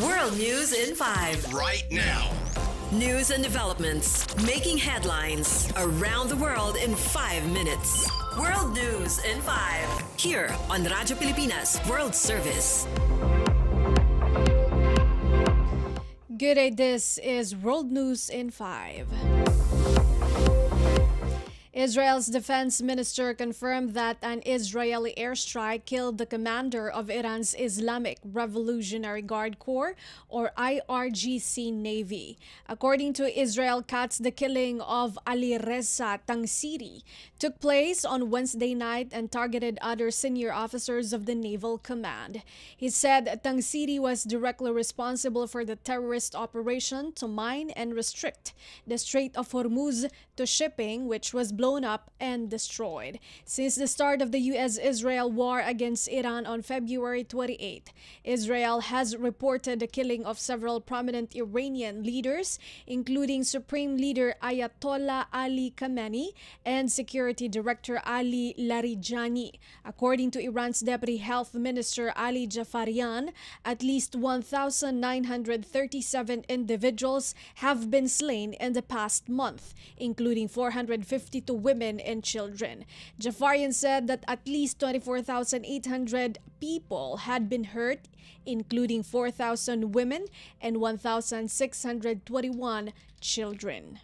World News in 5. Right now. News and developments making headlines around the world in 5 minutes. World News in 5. Here on Radyo Pilipinas World Service. Good day, this is World News in 5. Israel's defense minister confirmed that an Israeli airstrike killed the commander of Iran's Islamic Revolutionary Guard Corps, or IRGC Navy. According to Israel Katz, the killing of Ali Reza Tangsiri took place on Wednesday night and targeted other senior officers of the Naval Command. He said Tangsiri was directly responsible for the terrorist operation to mine and restrict the Strait of Hormuz to shipping, which was blown up and destroyed. Since the start of the U.S.-Israel war against Iran on February 28, Israel has reported the killing of several prominent Iranian leaders, including Supreme Leader Ayatollah Ali Khamenei and Security Director Ali Larijani. According to Iran's Deputy Health Minister Ali Jafarian, at least 1,937 individuals have been slain in the past month, including 452 women and children. Jafarian said that at least 24,800 people had been hurt, including 4,000 women and 1,621 children.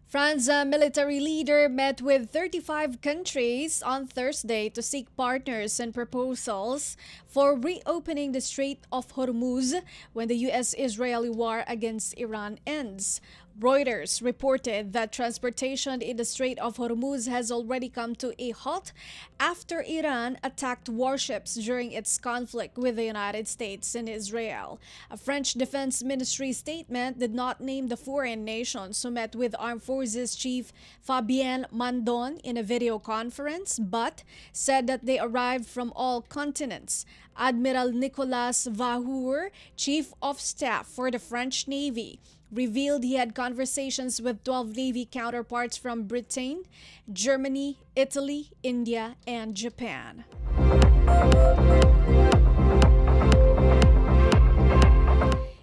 France's military leader met with 35 countries on Thursday to seek partners and proposals for reopening the Strait of Hormuz when the U.S.-Israeli war against Iran ends. Reuters reported that transportation in the Strait of Hormuz has already come to a halt after Iran attacked warships during its conflict with the United States and Israel. A French Defense Ministry statement did not name the foreign nations who met with Armed Forces Chief Fabien Mandon in a video conference, but said that they arrived from all continents. Admiral Nicolas Vahour, Chief of Staff for the French Navy, revealed he had conversations with 12 Navy counterparts from Britain, Germany, Italy, India, and Japan.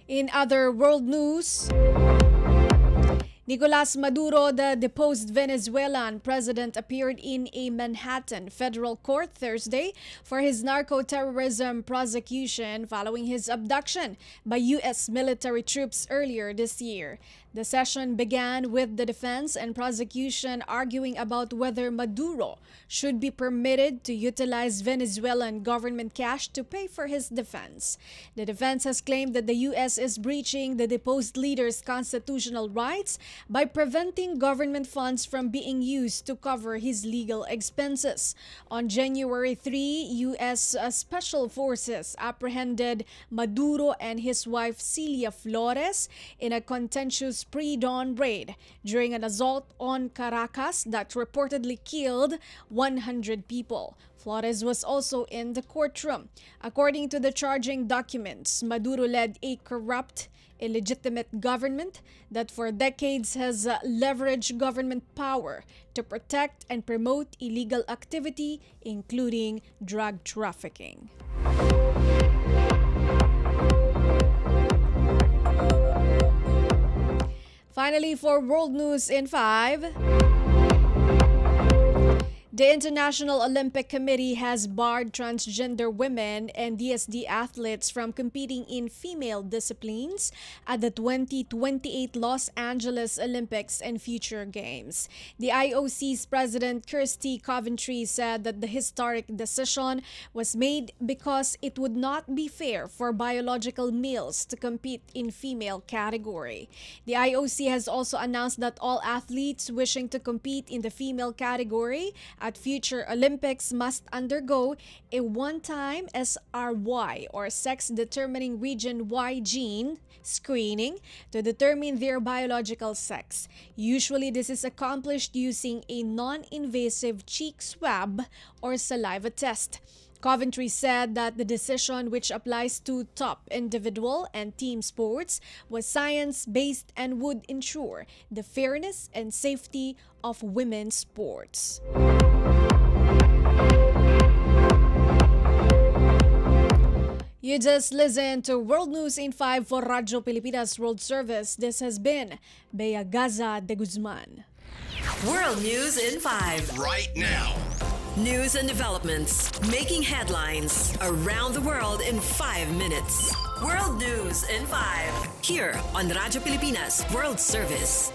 In other world news, Nicolas Maduro, the deposed Venezuelan president, appeared in a Manhattan federal court Thursday for his narco-terrorism prosecution following his abduction by U.S. military troops earlier this year. The session began with the defense and prosecution arguing about whether Maduro should be permitted to utilize Venezuelan government cash to pay for his defense. The defense has claimed that the U.S. is breaching the deposed leader's constitutional rights by preventing government funds from being used to cover his legal expenses. On January 3, U.S. Special Forces apprehended Maduro and his wife Celia Flores in a contentious pre-dawn raid during an assault on Caracas that reportedly killed 100 people. Flores was also in the courtroom. According to the charging documents, Maduro led a corrupt, illegitimate government that for decades has leveraged government power to protect and promote illegal activity, including drug trafficking. Finally, for World News in 5, the International Olympic Committee has barred transgender women and DSD athletes from competing in female disciplines at the 2028 Los Angeles Olympics and Future Games. The IOC's president, Kirsty Coventry, said that the historic decision was made because it would not be fair for biological males to compete in female category. The IOC has also announced that all athletes wishing to compete in the female category at future Olympics must undergo a one-time SRY or sex-determining region Y gene screening to determine their biological sex. Usually this is accomplished using a non-invasive cheek swab or saliva test. Coventry said that the decision, which applies to top individual and team sports, was science-based and would ensure the fairness and safety of women's sports. You just listened to World News in 5 for Radyo Pilipinas World Service. This has been Bea Gaza-de Guzman. World News in 5. Right now. News and developments making headlines around the world in 5 minutes. World News in 5. Here on Radyo Pilipinas World Service.